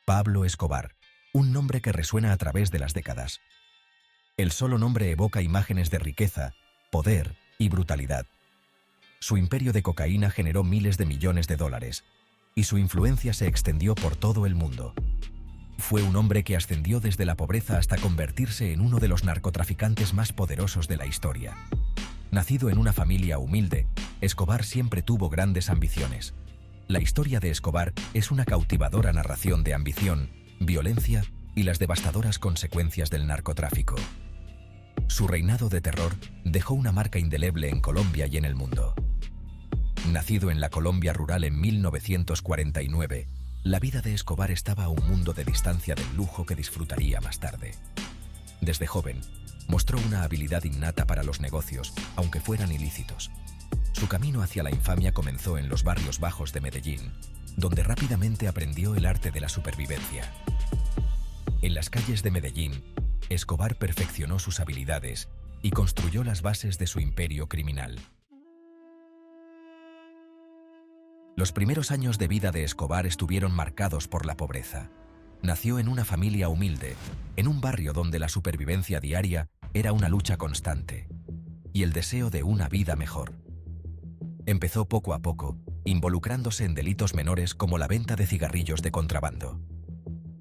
Pablo Escobar, un nombre que resuena a través de las décadas. El solo nombre evoca imágenes de riqueza, poder y brutalidad. Su imperio de cocaína generó miles de millones de dólares, y su influencia se extendió por todo el mundo. Fue un hombre que ascendió desde la pobreza hasta convertirse en uno de los narcotraficantes más poderosos de la historia. Nacido en una familia humilde, Escobar siempre tuvo grandes ambiciones. La historia de Escobar es una cautivadora narración de ambición, violencia y las devastadoras consecuencias del narcotráfico. Su reinado de terror dejó una marca indeleble en Colombia y en el mundo. Nacido en la Colombia rural en 1949, la vida de Escobar estaba a un mundo de distancia del lujo que disfrutaría más tarde. Desde joven, mostró una habilidad innata para los negocios, aunque fueran ilícitos. Su camino hacia la infamia comenzó en los barrios bajos de Medellín, donde rápidamente aprendió el arte de la supervivencia. En las calles de Medellín, Escobar perfeccionó sus habilidades y construyó las bases de su imperio criminal. Los primeros años de vida de Escobar estuvieron marcados por la pobreza. Nació en una familia humilde, en un barrio donde la supervivencia diaria era una lucha constante y el deseo de una vida mejor. Empezó poco a poco, involucrándose en delitos menores como la venta de cigarrillos de contrabando.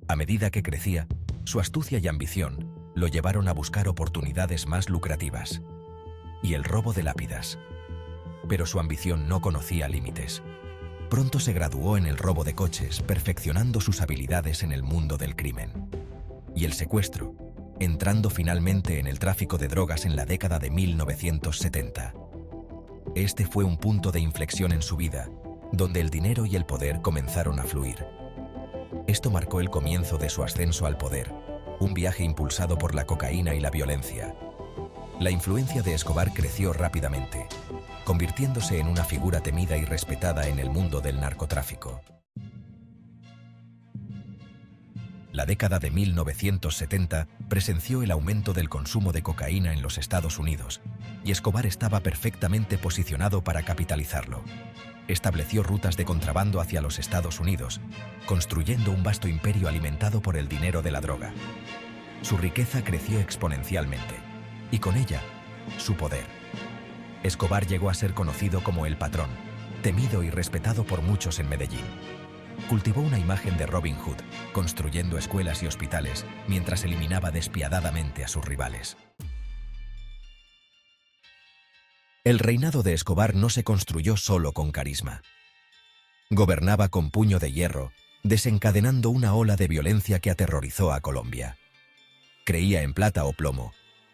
A medida que crecía, su astucia y ambición lo llevaron a buscar oportunidades más lucrativas y el robo de lápidas. Pero su ambición no conocía límites. Pronto se graduó en el robo de coches, perfeccionando sus habilidades en el mundo del crimen. Y el secuestro, entrando finalmente en el tráfico de drogas en la década de 1970. Este fue un punto de inflexión en su vida, donde el dinero y el poder comenzaron a fluir. Esto marcó el comienzo de su ascenso al poder, un viaje impulsado por la cocaína y la violencia. La influencia de Escobar creció rápidamente, convirtiéndose en una figura temida y respetada en el mundo del narcotráfico. La década de 1970 presenció el aumento del consumo de cocaína en los Estados Unidos, y Escobar estaba perfectamente posicionado para capitalizarlo. Estableció rutas de contrabando hacia los Estados Unidos, construyendo un vasto imperio alimentado por el dinero de la droga. Su riqueza creció exponencialmente, y con ella, su poder. Escobar llegó a ser conocido como el patrón, temido y respetado por muchos en Medellín. Cultivó una imagen de Robin Hood, construyendo escuelas y hospitales, mientras eliminaba despiadadamente a sus rivales. El reinado de Escobar no se construyó solo con carisma. Gobernaba con puño de hierro, desencadenando una ola de violencia que aterrorizó a Colombia. Creía en plata o plomo,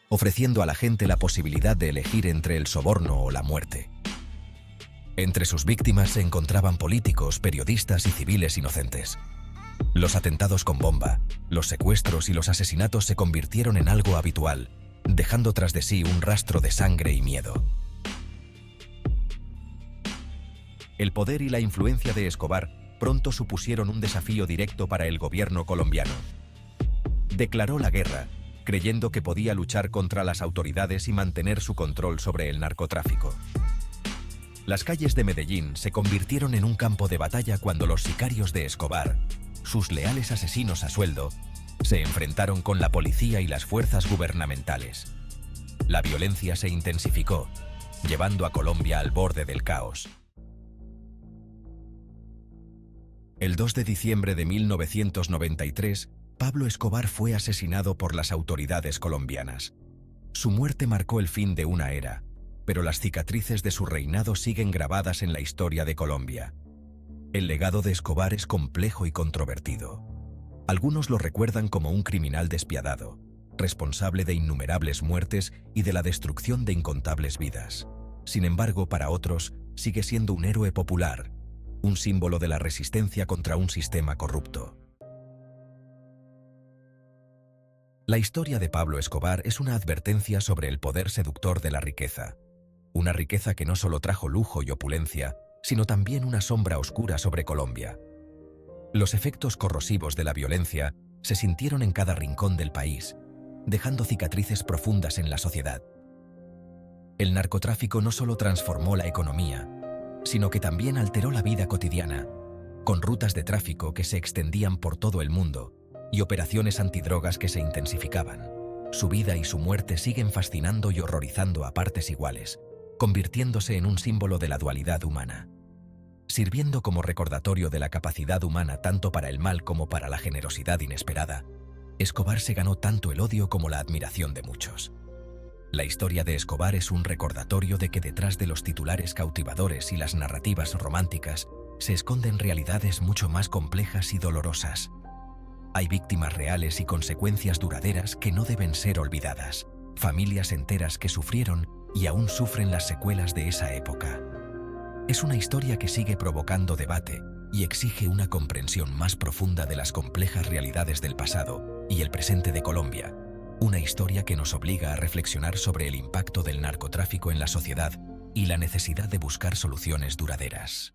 ofreciendo a la gente la posibilidad de elegir entre el soborno o la muerte. Entre sus víctimas se encontraban políticos, periodistas y civiles inocentes. Los atentados con bomba, los secuestros y los asesinatos se convirtieron en algo habitual, dejando tras de sí un rastro de sangre y miedo. El poder y la influencia de Escobar pronto supusieron un desafío directo para el gobierno colombiano. Declaró la guerra, creyendo que podía luchar contra las autoridades y mantener su control sobre el narcotráfico. Las calles de Medellín se convirtieron en un campo de batalla cuando los sicarios de Escobar, sus leales asesinos a sueldo, se enfrentaron con la policía y las fuerzas gubernamentales. La violencia se intensificó, llevando a Colombia al borde del caos. El 2 de diciembre de 1993, Pablo Escobar fue asesinado por las autoridades colombianas. Su muerte marcó el fin de una era, pero las cicatrices de su reinado siguen grabadas en la historia de Colombia. El legado de Escobar es complejo y controvertido. Algunos lo recuerdan como un criminal despiadado, responsable de innumerables muertes y de la destrucción de incontables vidas. Sin embargo, para otros, sigue siendo un héroe popular, un símbolo de la resistencia contra un sistema corrupto. La historia de Pablo Escobar es una advertencia sobre el poder seductor de la riqueza. Una riqueza que no solo trajo lujo y opulencia, sino también una sombra oscura sobre Colombia. Los efectos corrosivos de la violencia se sintieron en cada rincón del país, dejando cicatrices profundas en la sociedad. El narcotráfico no solo transformó la economía, sino que también alteró la vida cotidiana, con rutas de tráfico que se extendían por todo el mundo y operaciones antidrogas que se intensificaban. Su vida y su muerte siguen fascinando y horrorizando a partes iguales, convirtiéndose en un símbolo de la dualidad humana. Sirviendo como recordatorio de la capacidad humana tanto para el mal como para la generosidad inesperada, Escobar se ganó tanto el odio como la admiración de muchos. La historia de Escobar es un recordatorio de que detrás de los titulares cautivadores y las narrativas románticas se esconden realidades mucho más complejas y dolorosas. Hay víctimas reales y consecuencias duraderas que no deben ser olvidadas, familias enteras que sufrieron y aún sufren las secuelas de esa época. Es una historia que sigue provocando debate y exige una comprensión más profunda de las complejas realidades del pasado y el presente de Colombia. Una historia que nos obliga a reflexionar sobre el impacto del narcotráfico en la sociedad y la necesidad de buscar soluciones duraderas.